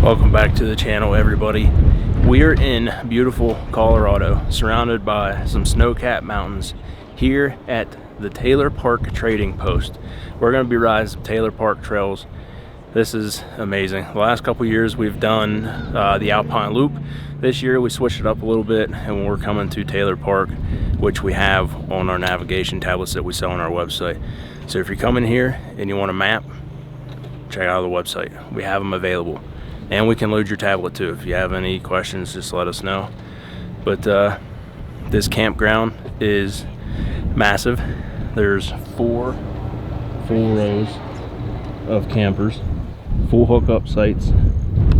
Welcome back to the channel, everybody. We are in beautiful Colorado, surrounded by some snow-capped mountains here at the Taylor Park Trading Post. We're going to be riding some Taylor Park trails. This is amazing. The last couple years we've done the Alpine Loop. This year we switched it up a little bit and we're coming to Taylor Park, which we have on our navigation tablets that we sell on our website. So if you're coming here and you want a map, check out the website. We have them available. And we can load your tablet too. If you have any questions, just let us know. But this campground is massive. There's four full rows of campers, full hookup sites.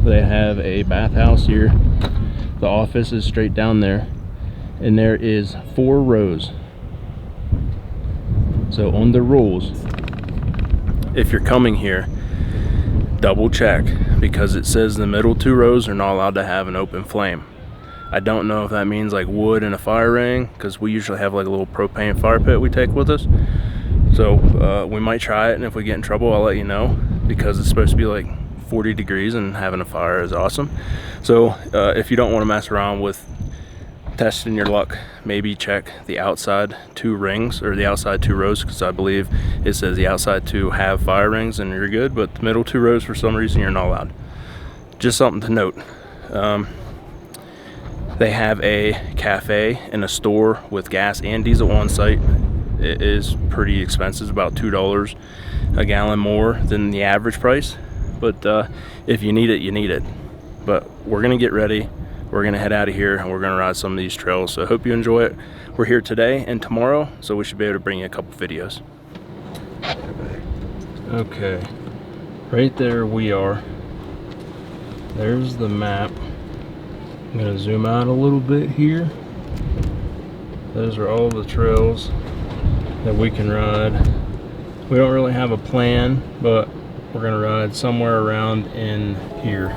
They have a bathhouse here. The office is straight down there. And there is 4 rows. So on the rules, if you're coming here, double check, because it says the middle 2 rows are not allowed to have an open flame. I don't know if that means like wood in a fire ring, because we usually have like a little propane fire pit we take with us. So we might try it, and if we get in trouble, I'll let you know, because it's supposed to be like 40 degrees and having a fire is awesome. So if you don't want to mess around with testing your luck, maybe check the outside 2 rings or the outside 2 rows, because I believe it says the outside 2 have fire rings and you're good, but the middle 2 rows for some reason you're not allowed. Just something to note. They have a cafe and a store with gas and diesel on site. It is pretty expensive, about $2 a gallon more than the average price, but if you need it, you need it. But we're gonna get ready. We're gonna head out of here and we're gonna ride some of these trails. So I hope you enjoy it. We're here today and tomorrow, so we should be able to bring you a couple videos. Okay, right there we are. There's the map. I'm gonna zoom out a little bit here. Those are all the trails that we can ride. We don't really have a plan, but we're gonna ride somewhere around in here.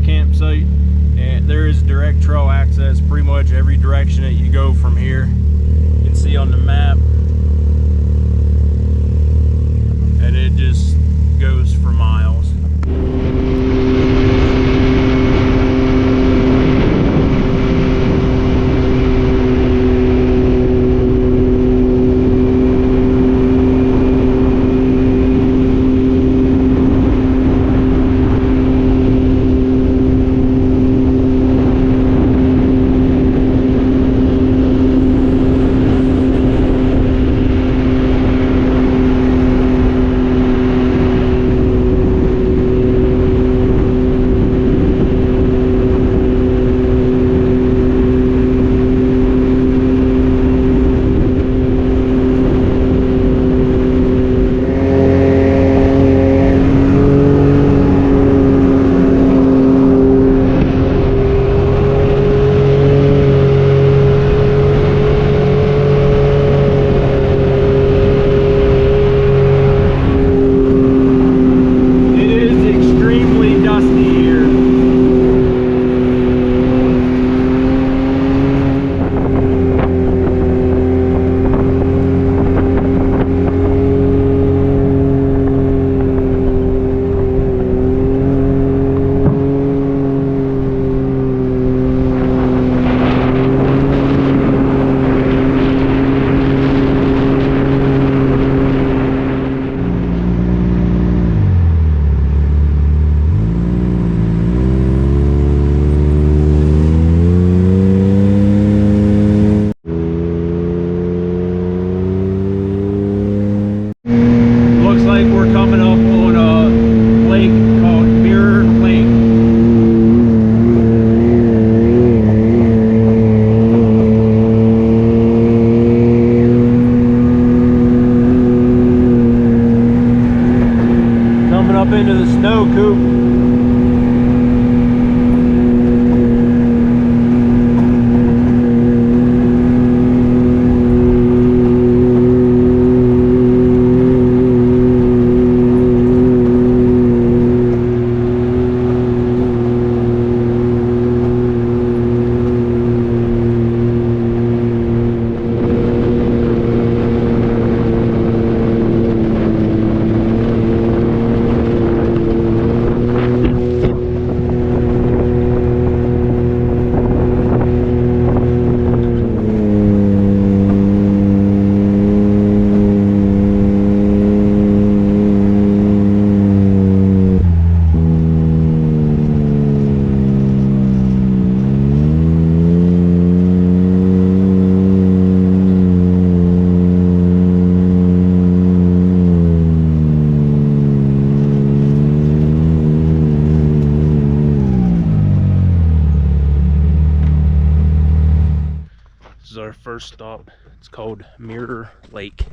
Campsite, and there is direct trail access pretty much every direction that you go from here. You can see on the map, and it just goes for miles. our first stop. It's called Mirror Lake.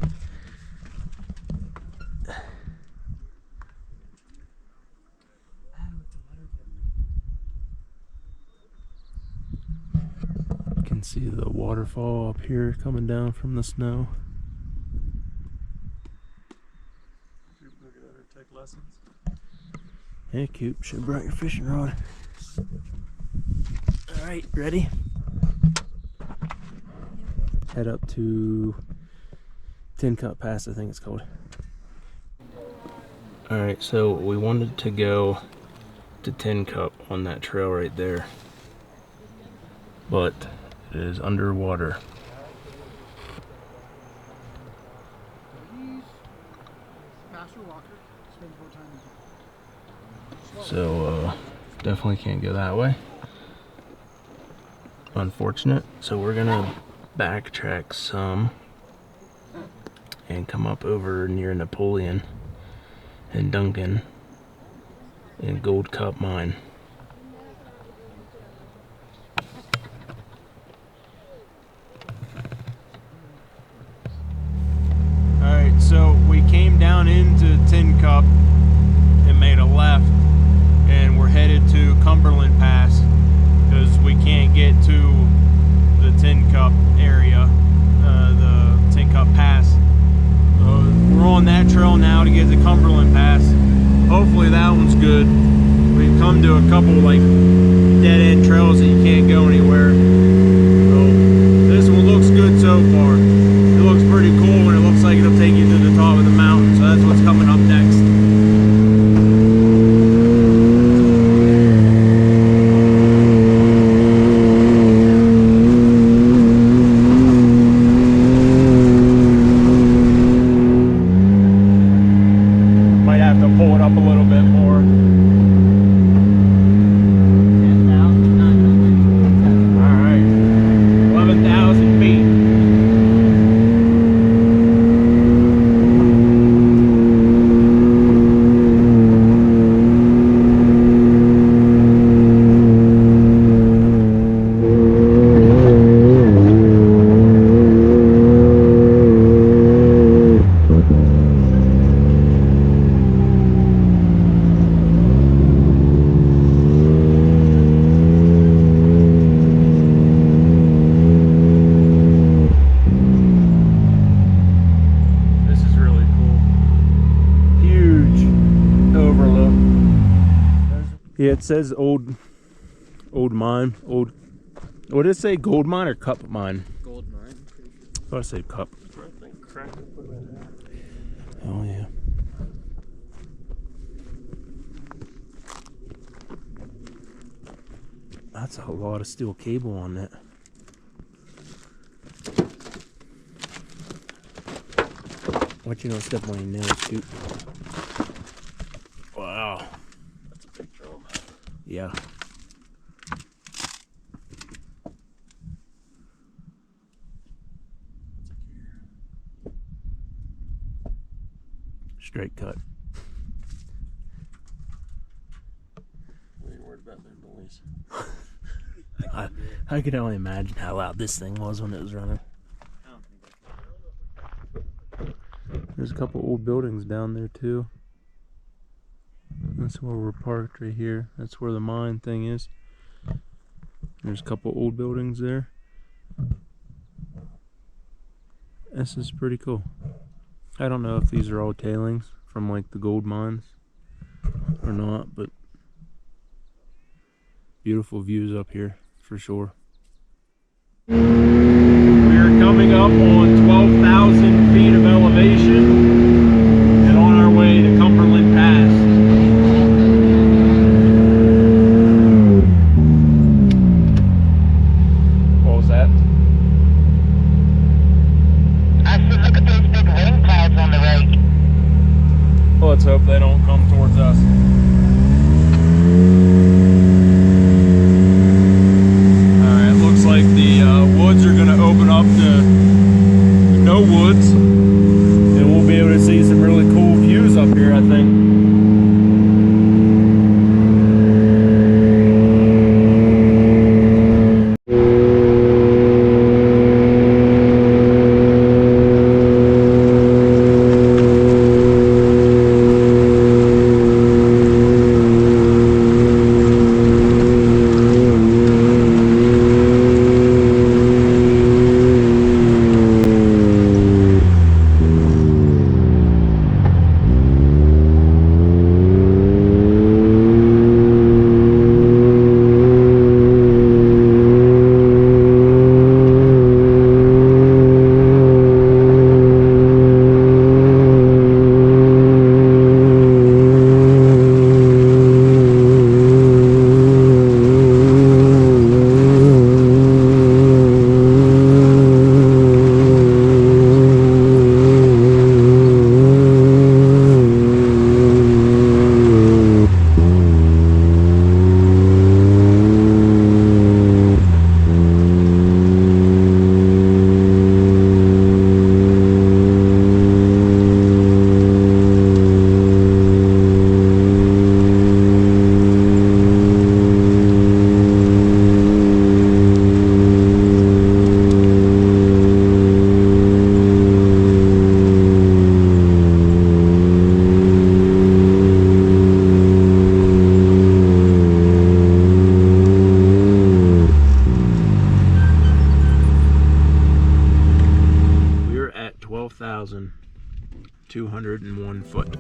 You can see the waterfall up here coming down from the snow. Hey, Coop, should have brought your fishing rod. Alright, ready? Head up to Tin Cup Pass, I think it's called. Alright, so we wanted to go to Tin Cup on that trail right there, but it is underwater. So definitely can't go that way. Unfortunate. So we're gonna backtrack some and come up over near Napoleon and Duncan and Gold Cup Mine. Alright, so we came down into Tin Cup and made a left, and we're headed to Cumberland Pass because we can't get to the Tin Cup area, the Tin Cup Pass. We're on that trail now to get to Cumberland Pass. Hopefully that one's good. We've come to a couple like dead-end trails that you can't go anywhere. So this one looks good so far. It looks pretty cool, and it looks like it'll take you to the top of the mountain. So that's what's coming up next. Yeah, it says old mine. What did it say? Gold mine or cup mine? Gold mine. I thought I said cup. Oh yeah. That's a lot of steel cable on that. Watch you don't step on your nails, shoot. Wow. That's a big drum. Yeah. Straight cut. We ain't worried about that noise. I could only imagine how loud this thing was when it was running. There's a couple old buildings down there too. That's where we're parked right here. That's where the mine thing is. There's a couple old buildings there. This is pretty cool. I don't know if these are all tailings from like the gold mines or not, but beautiful views up here for sure. We are coming up on 12,000 feet of elevation and on our way to Cumberland Pass. What was that? I said, look at those big rain clouds on the right. Well, let's hope they don't come towards us. Looks like the woods are going to open up to no woods, and we'll be able to see some really cool views up here, I think. 3,201 foot.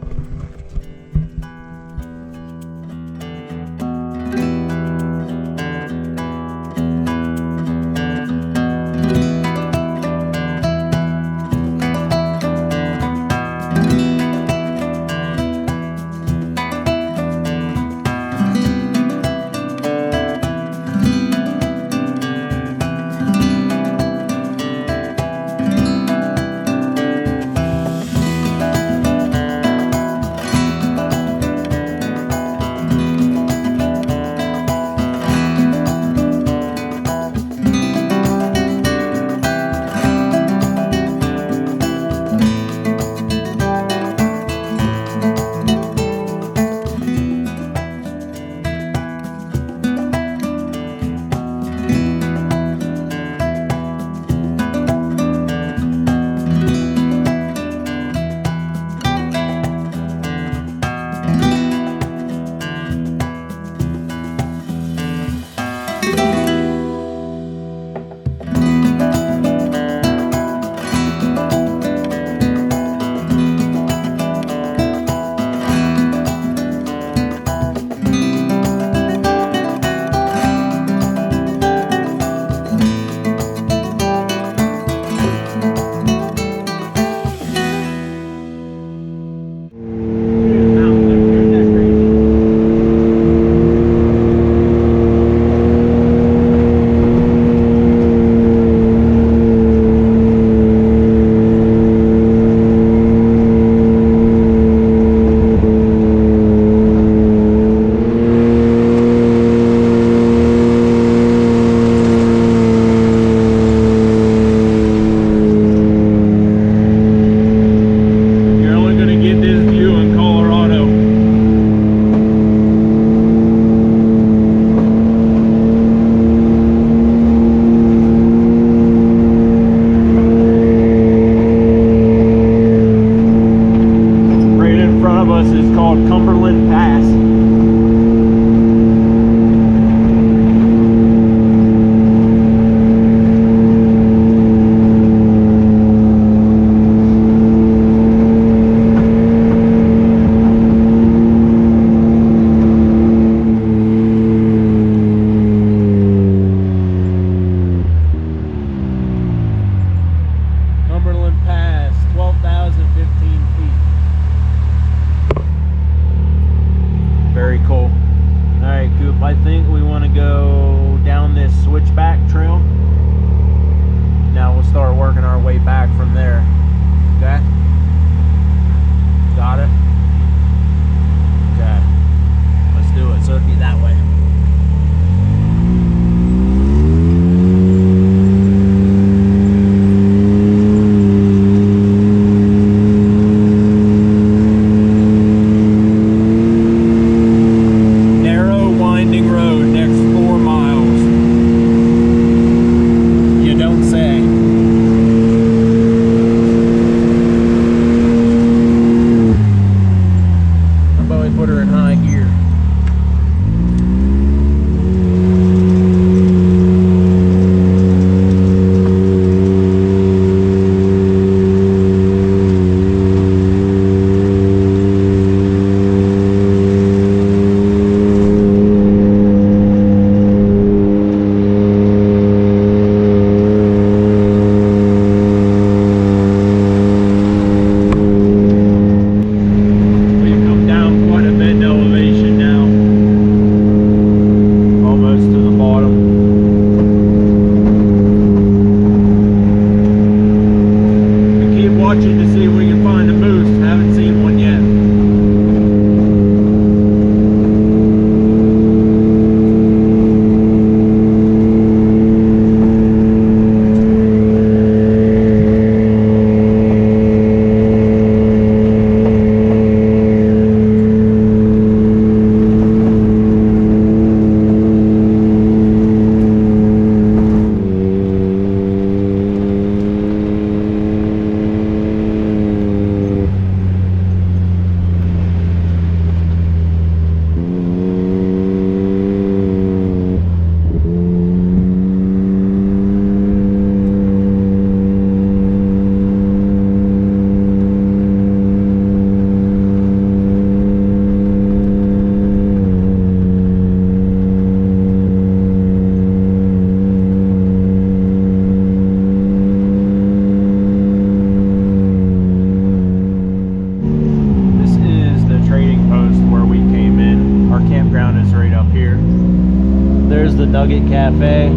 cafe.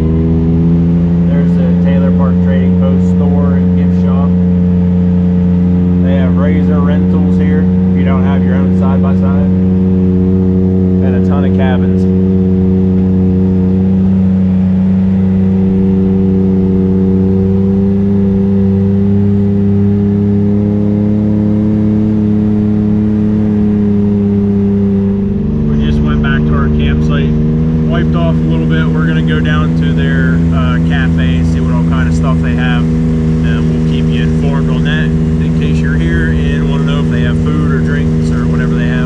There's the Taylor Park Trading Post store and gift shop. They have razor rentals here if you don't have your own side-by-side. And a ton of cabins. Wiped off a little bit. We're gonna go down to their cafe and see what all kind of stuff they have, and we'll keep you informed on that in case you're here and want to know if they have food or drinks or whatever they have.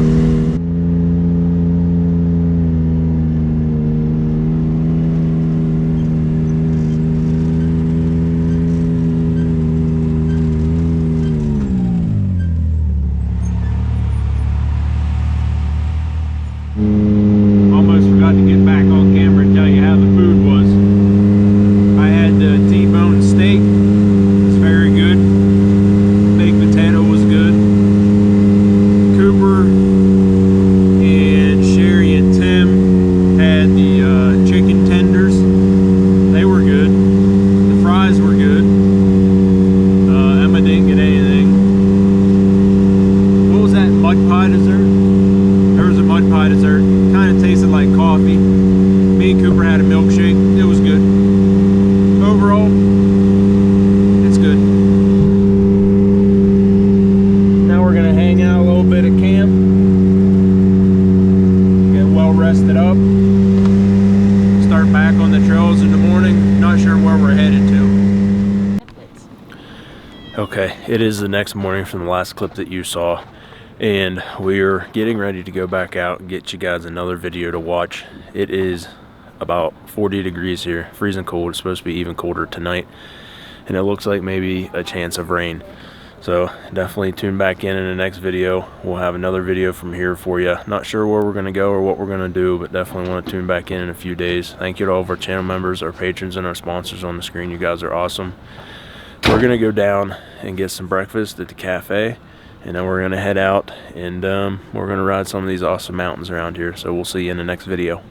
Almost forgot to get back on camera and tell you how the food was. I had the T-bone steak. It's very good. Baked potato was good. Cooper and Sherry and Tim had the chicken tenders. They were good. The fries were good. Emma didn't get anything. What was that mud pie dessert? There was a mud pie dessert. Kind of tasted like coffee. Me and Cooper had a milkshake. It was good. Overall, it's good. Now we're gonna hang out a little bit at camp. Get well rested up. Start back on the trails in the morning. Not sure where we're headed to. Okay, it is the next morning from the last clip that you saw. And we're getting ready to go back out and get you guys another video to watch. It is about 40 degrees here, freezing cold. It's supposed to be even colder tonight, and it looks like maybe a chance of rain. So definitely tune back in the next video. We'll have another video from here for you. Not sure where we're going to go or what we're going to do, but definitely want to tune back in a few days. Thank you to all of our channel members, our patrons, and our sponsors on the screen. You guys are awesome. We're going to go down and get some breakfast at the cafe, and then we're going to head out and we're going to ride some of these awesome mountains around here. So we'll see you in the next video.